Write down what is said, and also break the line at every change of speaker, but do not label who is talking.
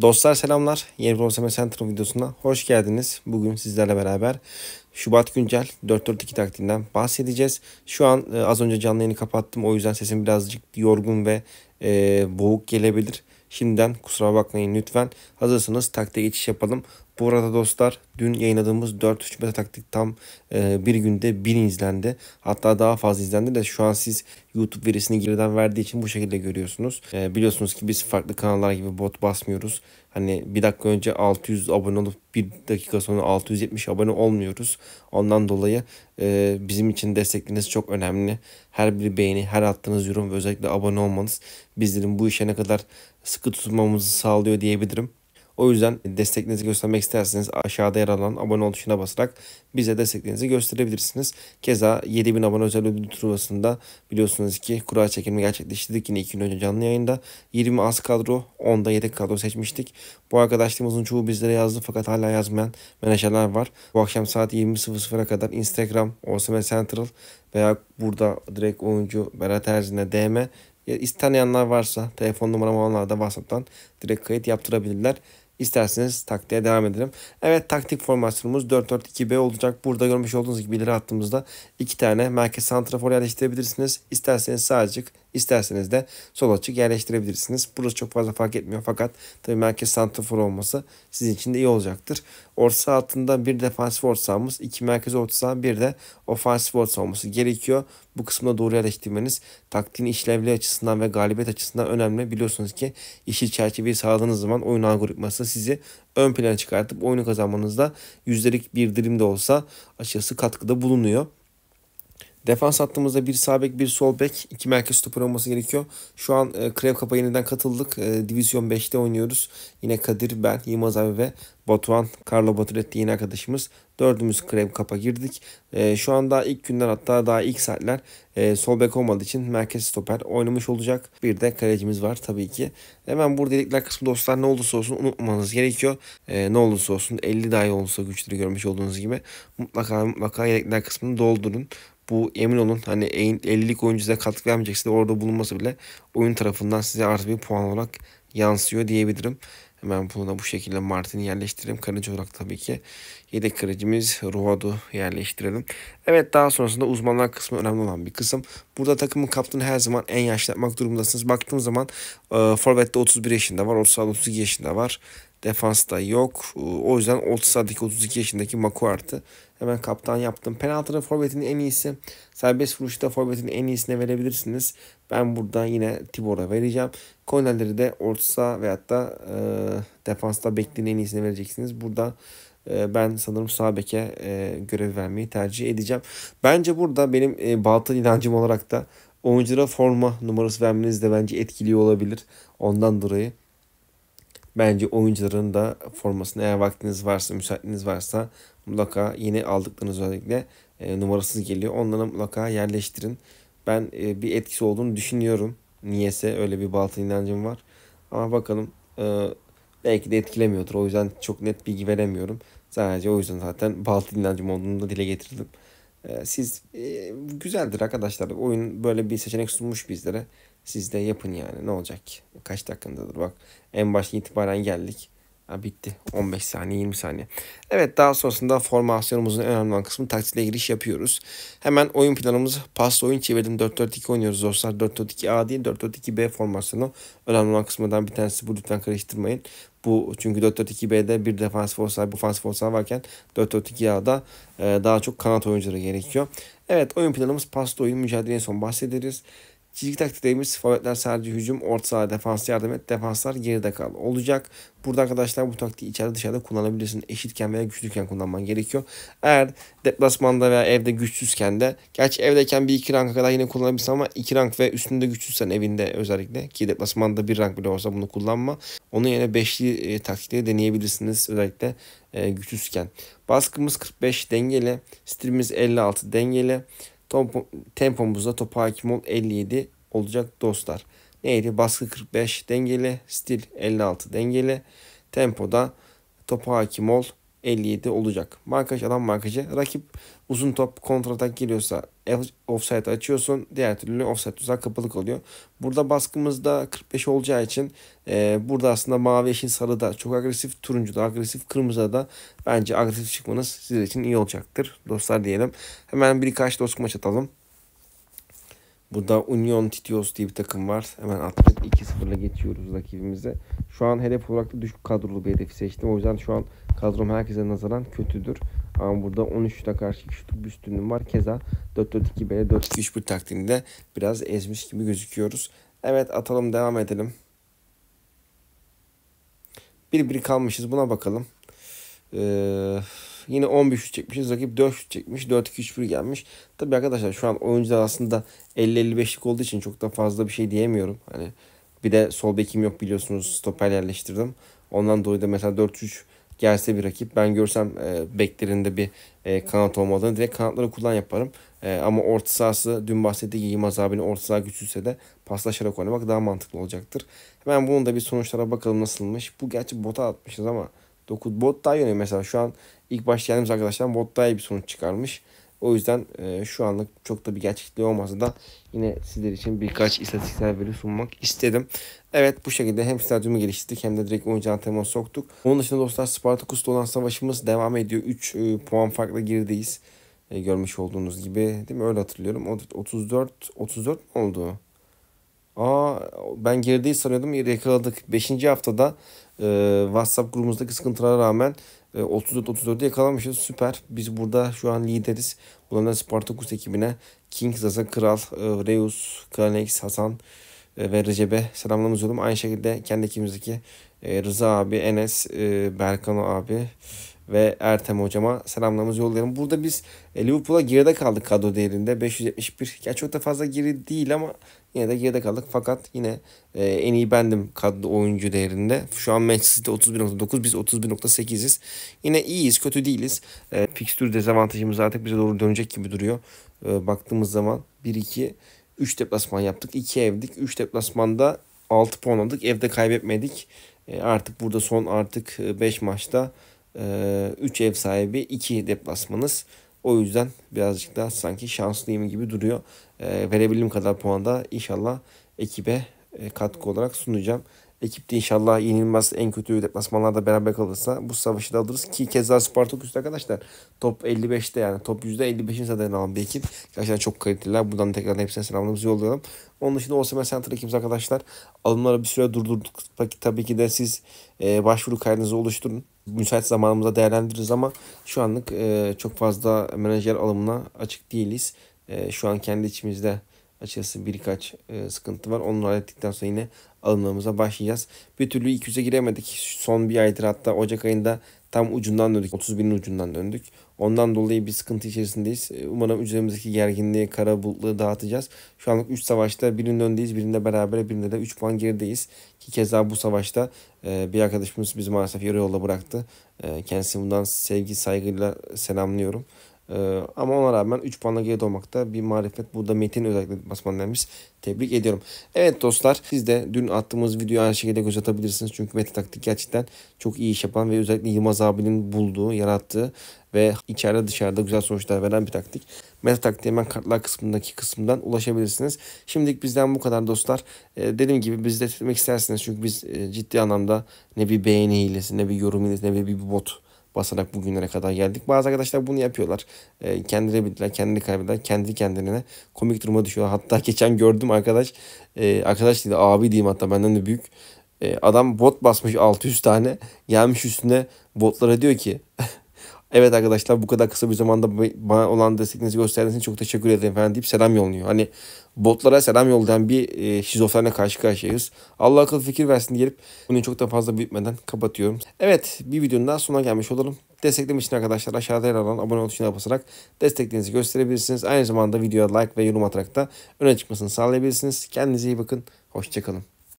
Dostlar selamlar. Yeni bir OSM Center videosuna hoş geldiniz. Bugün sizlerle beraber Şubat güncel 4-4-2 taktiğinden bahsedeceğiz. Şu an az önce canlı yayını kapattım. O yüzden sesim birazcık yorgun ve boğuk gelebilir. Şimdiden kusura bakmayın lütfen. Hazırsanız taktiğe geçiş yapalım. Bu arada dostlar dün yayınladığımız 4-3 meta taktik tam bir günde 1000 izlendi. Hatta daha fazla izlendi de şu an siz YouTube verisini geriden verdiği için bu şekilde görüyorsunuz. Biliyorsunuz ki biz farklı kanallar gibi bot basmıyoruz. Hani bir dakika önce 600 abone olup bir dakika sonra 670 abone olmuyoruz. Ondan dolayı bizim için destekleriniz çok önemli. Her bir beğeni, her attığınız yorum ve özellikle abone olmanız bizlerin bu işe ne kadar sıkı tutmamızı sağlıyor diyebilirim. O yüzden desteklerinizi göstermek isterseniz aşağıda yer alan abone ol tuşuna basarak bize desteklerinizi gösterebilirsiniz. Keza 7000 abone özel ödül turnuvasında biliyorsunuz ki kura çekimi gerçekleştirdik yine 2 gün önce canlı yayında. 20 az kadro, 10'da yedek kadro seçmiştik. Bu arkadaşlarımızın çoğu bizlere yazdı fakat hala yazmayan menajerler var. Bu akşam saat 20.00'a kadar Instagram, OSM Central veya burada direkt oyuncu Berat Erzin'e DM ya isteyenler varsa telefon numaram olanlar da WhatsApp'tan direkt kayıt yaptırabilirler. İsterseniz taktiğe devam edelim. Evet, taktik formasyonumuz 4-4-2-B olacak. Burada görmüş olduğunuz gibi ileri attığımızda iki tane merkez santrafor yerleştirebilirsiniz. İsterseniz sağ açık, isterseniz de sol açık yerleştirebilirsiniz. Burası çok fazla fark etmiyor fakat tabii merkez santrafor olması sizin için de iyi olacaktır. Orta saha hattında bir defansif orta sahamız, iki merkez orta saha, bir de ofansif orta saha olması gerekiyor. Bu kısmına doğru yerleştirmeniz taktiğin işlevli açısından ve galibiyet açısından önemli. Biliyorsunuz ki yeşil çerçeveyi sağladığınız zaman oyun algoritması sizi ön plana çıkartıp oyunu kazanmanızda yüzdelik bir dilim de olsa açıkçası katkıda bulunuyor. Defans hattımızda bir sağ bek, bir sol bek, iki merkez stoper olması gerekiyor. Şu an Krev Kap'a yeniden katıldık. Divizyon 5'te oynuyoruz. Yine Kadir, ben, Yılmaz abi ve Batuhan, Carlo Baturetti yeni arkadaşımız. Dördümüz Krev Kap'a girdik. Şu an daha ilk günler, hatta daha ilk saatler sol bek olmadığı için merkez stoper oynamış olacak. Bir de kalecimiz var tabii ki. Hemen burada dedikler kısmı dostlar ne olursa olsun unutmamanız gerekiyor. Ne olursa olsun 50 dahi olsa güçleri görmüş olduğunuz gibi mutlaka yedekler kısmını doldurun. Bu emin olun hani 50'lik oyuncu size katkı vermeyecekse de orada bulunması bile oyun tarafından size artı bir puan olarak yansıyor diyebilirim. Hemen bunu da bu şekilde Martin'i yerleştirelim. Kaleci olarak tabii ki yedek kalecimiz Ruad'u yerleştirelim. Evet, daha sonrasında uzmanlar kısmı önemli olan bir kısım. Burada takımın kaptanı her zaman en yaşlı yapmak durumundasınız. Baktığım zaman Forvet'te 31 yaşında var. Orta sahada 32 yaşında var. Defansta yok. O yüzden orta sahadaki 32 yaşındaki Makuart'ı hemen kaptan yaptım. Penaltıda forvetin en iyisi. Serbest vuruşta forvetin en iyisine verebilirsiniz. Ben burada yine Tibor'a vereceğim. Kornerleri de orta saha veyahut da defansta bekleyin en iyisine vereceksiniz. Burada ben sanırım sağ beke görev vermeyi tercih edeceğim. Bence burada benim batıl inancım olarak da oyunculara forma numarası vermeniz de bence etkili olabilir. Ondan dolayı bence oyuncuların da formasını, eğer vaktiniz varsa, müsaitliğiniz varsa mutlaka yeni aldıklarınız özellikle numarasız geliyor. Onları mutlaka yerleştirin. Ben bir etkisi olduğunu düşünüyorum. Niyeyse öyle bir batıl inancım var. Ama bakalım, belki de etkilemiyordur. O yüzden çok net bilgi veremiyorum. Sadece o yüzden zaten batıl inancım olduğunu da dile getirdim. Siz güzeldir arkadaşlar. Oyun böyle bir seçenek sunmuş bizlere. Siz de yapın yani. Ne olacak ki? Kaç dakikandadır bak. En başta itibaren geldik. Ha, bitti. 15 saniye, 20 saniye. Evet, daha sonrasında formasyonumuzun en önemli olan kısmı taktikle giriş yapıyoruz. Hemen oyun planımızı pas oyun çevirdim. 4-4-2 oynuyoruz dostlar. 4-4-2 A değil, 4-4-2 B formasyonu. Önemli olan kısımlardan bir tanesi bu, lütfen karıştırmayın. Bu çünkü 4-4-2-B'de bir defansif olsa, bu ofansif olsa varken 4-4-2-A'da daha çok kanat oyuncuları gerekiyor. Evet, oyun planımız pasta oyun, mücadeleye son bahsederiz. Çizgi taktiklerimiz forvetler sadece hücum, orta saha defans yardım et, defanslar geride kal olacak. Burada arkadaşlar bu taktiği içeride dışarıda kullanabilirsin. Eşitken veya güçlüyken kullanman gerekiyor. Eğer deplasmanda veya evde güçsüzken de, gerçi evdeyken bir iki ranka kadar yine kullanabilirsin ama iki rank ve üstünde güçsüzsen evinde özellikle, ki deplasmanda bir rank bile olsa bunu kullanma. Onun yerine beşli taktikleri deneyebilirsiniz özellikle güçsüzken. Baskımız 45 dengeli, stilimiz 56 dengeli. Tempomuzda topa hakim ol 57 olacak dostlar. Neydi? Baskı 45 dengeli, stil 56 dengeli. Tempoda topa hakim ol 57 olacak. Markaj alan markajı. Rakip uzun top kontratak geliyorsa offside açıyorsun. Diğer türlü offside tuzağı kapalı kalıyor. Burada baskımızda 45 olacağı için burada aslında mavi, yeşil, sarı da çok agresif, turuncu da agresif, kırmızı da bence agresif çıkmanız sizin için iyi olacaktır. Dostlar diyelim. Hemen birkaç dost maç atalım. Burada Union Titios diye bir takım var. Hemen attık. 2-0'la geçiyoruz rakibimize. Şu an hedef olarak da düşük kadrolu bir hedefi seçtim. O yüzden şu an kadrom herkese nazaran kötüdür. Ama burada 13'te karşı 2 şutluk bir üstünlüğüm var. Keza 4-4-2-B, 4-2-3-1 taktiğinde biraz ezmiş gibi gözüküyoruz. Evet, atalım, devam edelim. 1-1 kalmışız, buna bakalım. Yine 11 şut çekmişiz. Rakip 4 şut çekmiş. 4-2-3-1 gelmiş. Tabii arkadaşlar şu an oyuncular aslında 50-55'lik olduğu için çok da fazla bir şey diyemiyorum. Hani bir de sol bekim yok, biliyorsunuz, stoper yerleştirdim. Ondan dolayı da mesela 4-3 gelse bir rakip, ben görsem beklerinde bir kanat olmadığını direkt kanatları kullan yaparım. Ama orta sahası, dün bahsettiği gibi Yılmaz abinin orta saha güçsüzse de paslaşarak oynamak daha mantıklı olacaktır. Hemen bunun da bir sonuçlara bakalım nasılmış. Bu gerçi bota atmışız ama 9 bot daha iyi oynuyor mesela. Şu an ilk başta geldiğimiz arkadaşlar bot daha iyi bir sonuç çıkarmış. O yüzden şu anlık çok da bir gerçekliği olmasa da yine sizler için birkaç istatistiksel veri sunmak istedim. Evet, bu şekilde hem stadyumu geliştirdik hem de direkt oyuncu antrenmanı soktuk. Onun dışında dostlar, Spartaküs'te olan savaşımız devam ediyor. 3 puan farklı gerideyiz. Görmüş olduğunuz gibi, değil mi? Öyle hatırlıyorum. 34 mi oldu? Aa, ben gerideyiz sanıyordum. Yakaladık. 5. haftada WhatsApp grubumuzdaki sıkıntılara rağmen 34-34'ü yakalamışız. Süper. Biz burada şu an lideriz. Bunların Spartaküs ekibine King, Zaza, Kral, Reus, Kranex, Hasan ve Recep'e selamlarımızı yolluyorum. Aynı şekilde kendi ekibimizdeki Rıza abi, Enes, Berkan abi ve Ertem hocama selamlarımızı yollayalım. Burada biz Liverpool'a geride kaldık kadro değerinde. 571. Yani çok da fazla geri değil ama yine de geride kaldık. Fakat yine en iyi bendim kadro oyuncu değerinde. Şu an Manchester City 31.9, biz 31.8'iz. Yine iyiyiz, kötü değiliz. Fikstür dezavantajımız artık bize doğru dönecek gibi duruyor. Baktığımız zaman 1-2 3 deplasman yaptık. 2 evdik. 3 deplasmanda 6 puan aldık. Evde kaybetmedik. Artık burada son 5 maçta 3 ev sahibi, 2 deplasmanız. O yüzden birazcık daha sanki şanslıyım gibi duruyor. Verebildiğim kadar puan da inşallah ekibe katkı olarak sunacağım. Ekip de inşallah yenilmez, en kötü deplasmanlarda beraber kalırsa bu savaşı da alırız. Ki keza Spartaküs arkadaşlar top 55'te, yani top %55'in zaten alan bir ekip. Gerçekten çok kaliteliler. Buradan tekrar hepsine selamlarımızı yollayalım. Onun dışında Osimhen Center ekibimiz arkadaşlar. Alımları bir süre durdurduk. Tabii ki de siz başvuru kaydınızı oluşturun. Müsait zamanımızda değerlendiririz ama şu anlık çok fazla menajer alımına açık değiliz. Şu an kendi içimizde açıkçası birkaç sıkıntı var. Onları hallettikten sonra yine alımlarımıza başlayacağız. Bir türlü 200'e giremedik. Son bir aydır, hatta Ocak ayında tam ucundan döndük. 30.000'in ucundan döndük. Ondan dolayı bir sıkıntı içerisindeyiz. Umarım üzerimizdeki gerginliği, kara bulutları dağıtacağız. Şu anlık 3 savaşta birinde öndeyiz, birinde beraber, birinde de 3 puan gerideyiz. Ki keza bu savaşta bir arkadaşımız bizi maalesef yarı yolda bıraktı. Kendisini bundan sevgi, saygıyla selamlıyorum. Ama ona rağmen 3 puanla geride olmak da bir marifet. Burada Metin özellikle basmanlarımız, tebrik ediyorum. Evet dostlar, siz de dün attığımız videoyu aynı şekilde göz atabilirsiniz. Çünkü Metin taktik gerçekten çok iyi iş yapan ve özellikle Yılmaz abinin bulduğu, yarattığı ve içeride dışarıda güzel sonuçlar veren bir taktik. Meta taktiği hemen kartlar kısmından ulaşabilirsiniz. Şimdilik bizden bu kadar dostlar. Dediğim gibi bizi desteklemek isterseniz, çünkü biz ciddi anlamda ne bir beğeni hilesi, ne bir yorum hilesi, ne bir bot basarak bugünlere kadar geldik. Bazı arkadaşlar bunu yapıyorlar. Kendileri bildiler, kendini kaybeder, kendi kendine komik duruma düşüyor. Hatta geçen gördüm arkadaş değil, abi diyeyim, hatta benden de büyük. Adam bot basmış 600 tane. Gelmiş üstüne botlara diyor ki evet arkadaşlar, bu kadar kısa bir zamanda bana olan destekinizi gösterdiğiniz için çok teşekkür ederim falan deyip selam yolluyor. Hani botlara selam yollayan bir şizofrenle karşı karşıyayız. Allah akıl fikir versin diyelim. Bunu çok da fazla büyütmeden kapatıyorum. Evet, bir videonun daha sonuna gelmiş olalım. Desteklemek için arkadaşlar aşağıda yer alan abone ol tuşuna basarak desteklerinizi gösterebilirsiniz. Aynı zamanda videoya like ve yorum atarak da öne çıkmasını sağlayabilirsiniz. Kendinize iyi bakın. Hoşçakalın.